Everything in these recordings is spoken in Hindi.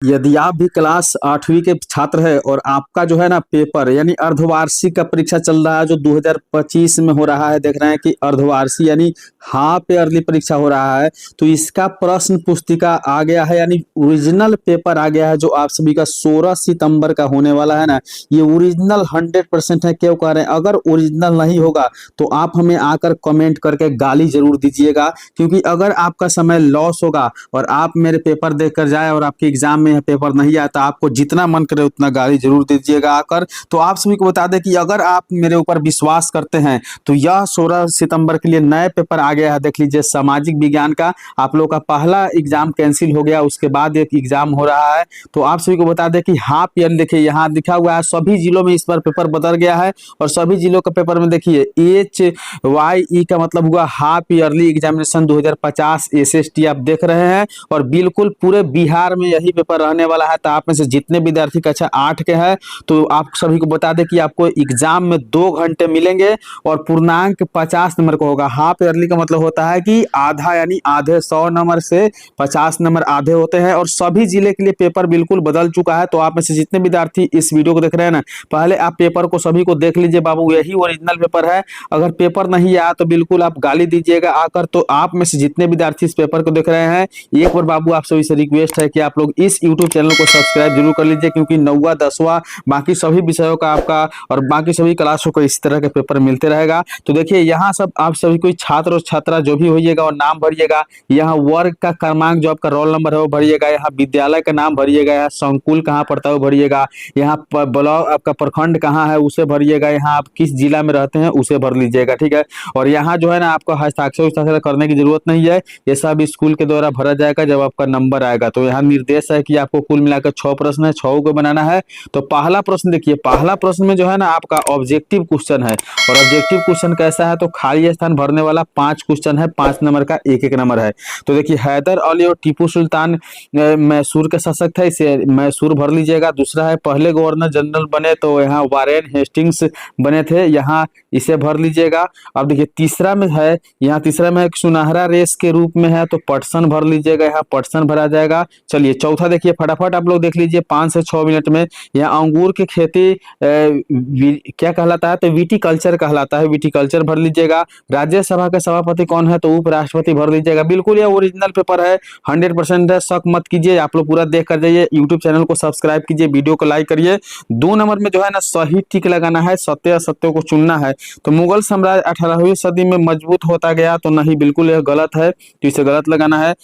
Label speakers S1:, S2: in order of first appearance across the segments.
S1: यदि आप भी क्लास 8वीं के छात्र हैं और आपका जो है ना पेपर यानी अर्धवार्षिक का परीक्षा चल रहा है जो 2025 में हो रहा है, देख रहे हैं कि अर्धवार्षिक यानी हाफ ईयरली परीक्षा हो रहा है, तो इसका प्रश्न पुस्तिका आ गया है यानी ओरिजिनल पेपर आ गया है जो आप सभी का 16 सितंबर का होने वाला है ना। ये ओरिजिनल 100% है। क्यों कह रहे हैं? अगर ओरिजिनल नहीं होगा तो आप हमें आकर कमेंट करके गाली जरूर दीजिएगा, क्योंकि अगर आपका समय लॉस होगा और आप मेरे पेपर देख कर जाए और आपके एग्जाम में पेपर नहीं आता, आपको जितना मन करे उतना गाली जरूर दीजिएगा आकर। तो आप सभी को बता दें कि अगर आप मेरे ऊपर विश्वास करते हैं तो यह 16 सितंबर के लिए नए पेपर आ गया है। देख लीजिए, सामाजिक विज्ञान का आप लोग का पहला एग्जाम कैंसिल हो गया, उसके बाद एक एग्जाम हो रहा है। तो आप सभी को बता दें कि हाफ ईयर, देखिए यहाँ लिखा हुआ है सभी जिलों में इस बार पेपर बदल गया है और सभी जिलों का पेपर में देखिए HYE का मतलब हुआ हाफ ईयरली एग्जामिनेशन 2050 SST आप देख रहे हैं। और बिल्कुल पूरे बिहार में यही पेपर रहने वाला है। तो आप में से जितने विद्यार्थी कक्षा 8 के हैं तो आप सभी को बता दें कि आपको एग्जाम में 2 घंटे मिलेंगे और पूर्णांक 50 नंबर का होगा। हाफ ईयरली का मतलब होता है कि आधा यानी आधे 100 नंबर से 50 नंबर आधे होते हैं और सभी जिले के लिए पेपर बिल्कुल बदल चुका है। तो आप में से जितने विद्यार्थी इस वीडियो को देख रहे हैं ना, पहले आप पेपर को सभी को देख लीजिए, बाबू यही ओरिजिनल पेपर है। अगर पेपर नहीं आया तो बिल्कुल आप गाली दीजिएगा आकर। तो आप में से जितने विद्यार्थी इस पेपर को देख रहे हैं, एक बार बाबू आप सभी से रिक्वेस्ट है कि आप लोग इस यूट्यूब चैनल को सब्सक्राइब जरूर कर लीजिए, क्योंकि 9वां 10वां बाकी सभी विषयों का आपका और बाकी सभी क्लासों को इस तरह के पेपर मिलते रहेगा। तो देखिए यहाँ सब आप सभी कोई छात्र और छात्रा जो भी होइएगा और नाम भरिएगा, यहाँ वर्ग का क्रमांक जो आपका रोल नंबर है वो भरिएगा, यहाँ विद्यालय का नाम भरिएगा, यहाँ संकुल कहाँ पड़ता है वो भरिएगा, यहाँ ब्लॉक आपका प्रखंड कहाँ है उसे भरिएगा, यहाँ आप किस जिला में रहते हैं उसे भर लीजिएगा, ठीक है। और यहाँ जो है ना आपको हस्ताक्षर करने की जरूरत नहीं है, ये सब स्कूल के द्वारा भरा जाएगा जब आपका नंबर आएगा। तो यहाँ निर्देश है कि आपको कुल मिलाकर 6 प्रश्न है, 6 को बनाना है। तो पहला प्रश्न देखिए, पहला प्रश्न में जो है ना आपका ऑब्जेक्टिव क्वेश्चन है और ऑब्जेक्टिव क्वेश्चन कैसा है, तो खाली स्थान भरने वाला 5 क्वेश्चन है, 5 नंबर का एक नंबर है। तो देखिए हैदर अली और टीपू सुल्तान मैसूर के शासक थे, इसे मैसूर भर लीजिएगा। दूसरा है पहले गवर्नर जनरल बने, तो यहाँ वारेन हेस्टिंग्स बने थे, यहाँ इसे भर लीजिएगा। अब देखिए तीसरा में है, यहाँ तीसरा में एक सुनहरा रेस के रूप में है, तो पटसन भर लीजिएगा, यहाँ पटसन भरा जाएगा। चलिए चौथा देखिए, फटाफट आप लोग देख लीजिए 5 से 6 मिनट में। यहाँ अंगूर की खेती क्या कहलाता है, तो विटीकल्चर कहलाता है, विटीकल्चर भर लीजिएगा। राज्यसभा के सभापति कौन है, तो उपराष्ट्रपति भर लीजिएगा। बिल्कुल ये ओरिजिनल पेपर है, 100% है, शक मत कीजिए। आप लोग पूरा देख कर जाइए, यूट्यूब चैनल को सब्सक्राइब कीजिए, वीडियो को लाइक करिए। 2 नंबर में जो है ना सही टिक लगाना है, सत्य असत्य को चुनना है। तो मुगल साम्राज्य 18वीं सदी में मजबूत होता गया, तो नहीं, बिल्कुल यह गलत है, तो इसे गलत लगाना है।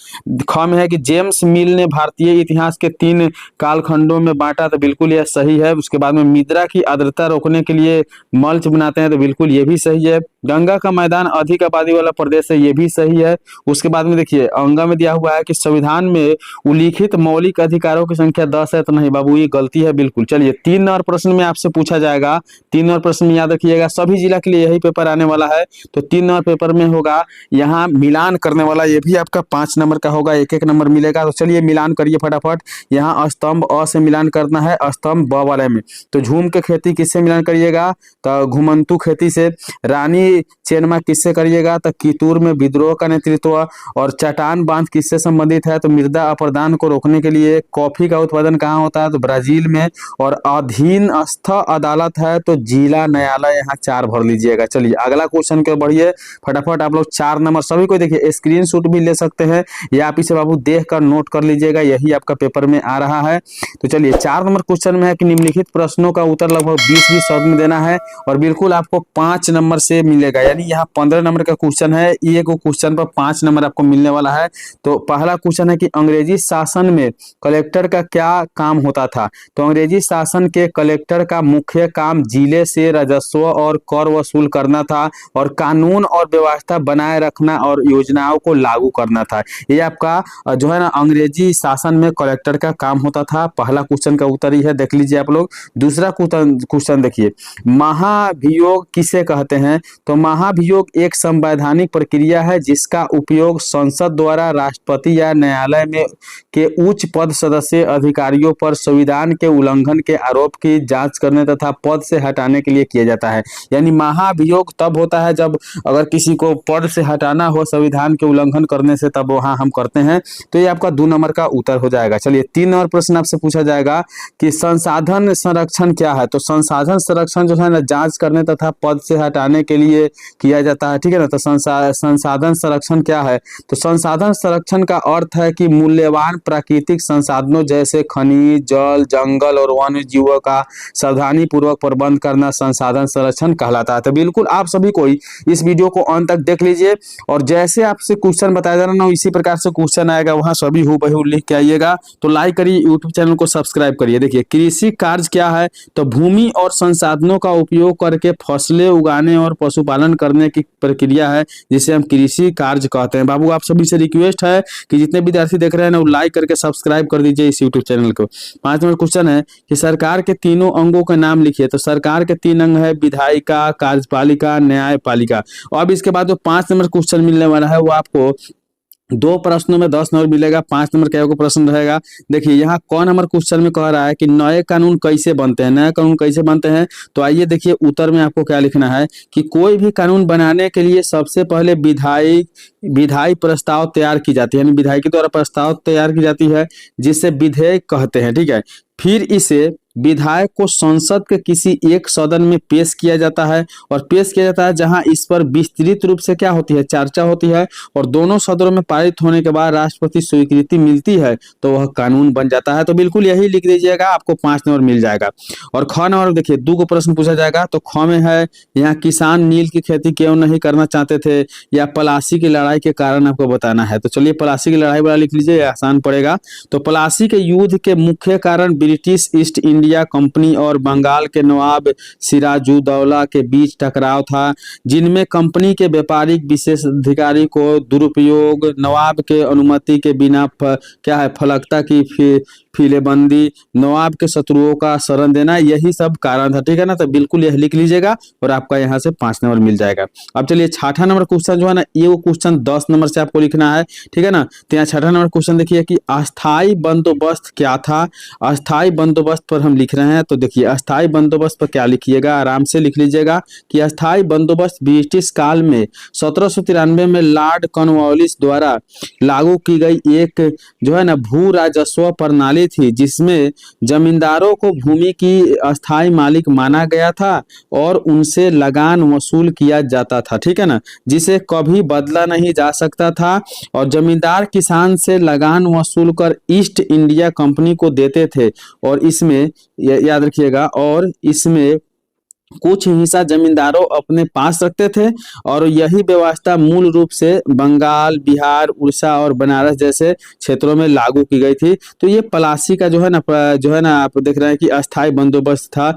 S1: ख में है कि जेम्स मिल ने भारतीय इतिहास के 3 कालखंडों में बांटा, तो बिल्कुल यह सही है। उसके बाद में मिद्रा की आर्द्रता रोकने के लिए मल्च बनाते हैं, तो बिल्कुल ये भी सही है। गंगा का मैदान अधिक आबादी वाला प्रदेश है, ये भी सही है। उसके बाद में देखिए अंगा में दिया हुआ है कि संविधान में उल्लिखित मौलिक अधिकारों की संख्या 10 है, तो नहीं बाबू ये गलती है बिल्कुल। चलिए 3 नंबर प्रश्न में आपसे पूछा जाएगा, 3 नंबर प्रश्न में याद रखिएगा, सभी जिला के लिए यही पेपर आने वाला है। तो 3 नंबर पेपर में होगा यहाँ मिलान करने वाला, ये भी आपका 5 नंबर का होगा, एक नंबर मिलेगा। तो चलिए मिलान करिए फटाफट। यहाँ स्तंभ अ से मिलान करना है, स्तंभ ब वाले में। तो झूम के खेती किससे मिलान करिएगा, तो घुमंतु खेती से। रानी चेनमा किससे करिएगा, तो कितूर में विद्रोह का नेतृत्व। और चट्टान बांध किससे संबंधित है, तो मृदा अपरदान को रोकने के लिए। कॉफी का उत्पादन कहाँ होता है, तो ब्राजील में। और अधीनस्थ अदालत है, तो जिला न्यायालय, यहाँ 4 भर लीजिएगा। चलिए अगला क्वेश्चन के बढ़िए फटाफट। आप लोग 4 नंबर सभी को देखिए, स्क्रीनशॉट भी ले सकते हैं या आप इसे बाबू देख कर नोट कर लीजिएगा, यही आपका पेपर में आ रहा है। तो चलिए 4 नंबर क्वेश्चन में है कि निम्नलिखित प्रश्नों का उत्तर लगभग 20 शब्द में देना है और बिल्कुल आपको 5 नंबर से मिलेगा, यानी यहाँ 15 नंबर का क्वेश्चन है, एक क्वेश्चन पर 5 नंबर आपको मिलने वाला है। तो पहला क्वेश्चन है कि अंग्रेजी शासन में कलेक्टर का क्या काम होता था, तो अंग्रेजी शासन के कलेक्टर का मुख्य काम जिले से राजस्व और कर वसूल करना था और कानून और व्यवस्था बनाए रखना और योजनाओं को लागू करना था। ये आपका जो है ना अंग्रेजी शासन में कलेक्टर का काम होता था। पहला क्वेश्चन का उत्तर ही है, देख लीजिए आप लोग। दूसरा क्वेश्चन देखिए, महाभियोग किसे कहते हैं, तो महाभियोग एक संवैधानिक प्रक्रिया है जिसका उपयोग संसद द्वारा राष्ट्रपति या न्यायालय में के उच्च पद सदस्य अधिकारियों पर संविधान के उल्लंघन के आरोप की जांच करने तथा पद से हटाने के लिए किया जाता है। यानी महाभियोग तब होता है जब अगर किसी को पद से हटाना हो संविधान के उल्लंघन करने से, तब वहां हम करते हैं। तो ये आपका 2 नंबर का उत्तर हो जाएगा। चलिए 3 नंबर प्रश्न आपसे पूछा जाएगा कि संसाधन संरक्षण क्या है। तो संसाधन संरक्षण जो है ना जांच करने तथा पद से हटाने के लिए किया जाता है, ठीक है ना। तो संसाधन संरक्षण क्या है। तो संसाधन संरक्षण का अर्थ है कि मूल्यवान प्राकृतिक संसाधनों जैसे खनिज, जल, जंगल और वन्य जीवों का सावधानी पूर्वक प्रबंध करना संसाधन संरक्षण कहलाता है। तो बिल्कुल आप सभी को इस वीडियो को अंत तक देख लीजिए और जैसे आपसे क्वेश्चन बताया जा रहा है इसी प्रकार से क्वेश्चन आएगा, वहां सभी हूबहू लिख के आइएगा। तो लाइक करिए, यूट्यूब चैनल को सब्सक्राइब करिए। देखिए कृषि कार्य क्या है। तो भूमि और संसाधनों का उपयोग करके फसलें उगाने और पशुपालन करने की प्रक्रिया है, जिसे हम कृषि कार्य कहते हैं। बाबू आप सभी से रिक्वेस्ट है कि जितने विद्यार्थी देख रहे हैं ना वो लाइक करके सब्सक्राइब कर दीजिए इस यूट्यूब चैनल को। 5 नंबर क्वेश्चन है कि सरकार के तीनों अंगों के नाम लिखिए। तो सरकार के 3 अंग है, विधायिका, कार्यपालिका, न्यायपालिका। और अब इसके बाद जो 5 नंबर क्वेश्चन मिलने वाला है वो आपको 2 प्रश्नों में 10 नंबर मिलेगा। 5 नंबर का एगो प्रश्न रहेगा। देखिए यहाँ कौन नंबर क्वेश्चन में कह रहा है कि नए कानून कैसे बनते हैं, नए कानून कैसे बनते हैं। तो आइए देखिए उत्तर में आपको क्या लिखना है कि कोई भी कानून बनाने के लिए सबसे पहले विधायी प्रस्ताव तैयार की जाती है, यानी विधायी के द्वारा प्रस्ताव तैयार की जाती है, जिसे विधेयक कहते हैं, ठीक है। फिर इसे विधायक को संसद के किसी एक सदन में पेश किया जाता है और पेश किया जाता है जहां इस पर विस्तृत रूप से क्या होती है, चर्चा होती है और दोनों सदनों में पारित होने के बाद राष्ट्रपति स्वीकृति मिलती है तो वह कानून बन जाता है। तो बिल्कुल यही लिख दीजिएगा, आपको 5 नंबर मिल जाएगा। और ख नंबर देखिए 2 प्रश्न पूछा जाएगा। तो ख में है यहाँ किसान नील की खेती क्यों नहीं करना चाहते थे या पलासी की लड़ाई के कारण आपको बताना है। तो चलिए पलासी की लड़ाई वाला लिख लीजिए, आसान पड़ेगा। तो पलासी के युद्ध के मुख्य कारण ब्रिटिश ईस्ट इंडिया कंपनी और बंगाल के नवाब सिराजुद्दौला के बीच टकराव था, जिनमें कंपनी के व्यापारिक विशेषाधिकारी को दुरुपयोग, नवाब के अनुमति के बिना क्या है फलकता की फिलेबंदी, नवाब के शत्रुओं का शरण देना, यही सब कारण था, ठीक है ना। तो बिल्कुल यह लिख लीजिएगा और आपका यहाँ से 5 नंबर मिल जाएगा। अब चलिए 6ठा नंबर क्वेश्चन जो है ना ये वो क्वेश्चन 10 नंबर से आपको लिखना है, ठीक है ना। तो यहाँ 6ठा नंबर क्वेश्चन देखिए कि अस्थाई बंदोबस्त क्या था। अस्थाई बंदोबस्त पर हम लिख रहे हैं। तो देखिए अस्थाई बंदोबस्त पर क्या लिखिएगा, आराम से लिख लीजिएगा कि अस्थाई बंदोबस्त ब्रिटिश काल में 1793 में लॉर्ड कॉर्नवालिस द्वारा लागू की गई एक जो है ना भू राजस्व प्रणाली थी, जिसमें जमींदारों को भूमि की अस्थाई मालिक माना गया था और उनसे लगान वसूल किया जाता था, ठीक है ना, जिसे कभी बदला नहीं जा सकता था। और जमींदार किसान से लगान वसूल कर ईस्ट इंडिया कंपनी को देते थे और इसमें याद रखिएगा, और इसमें कुछ हिस्सा जमींदारों अपने पास रखते थे और यही व्यवस्था मूल रूप से बंगाल, बिहार, उड़ीसा और बनारस जैसे क्षेत्रों में लागू की गई थी। तो ये पलासी का जो है ना आप देख रहे हैं कि अस्थाई बंदोबस्त था।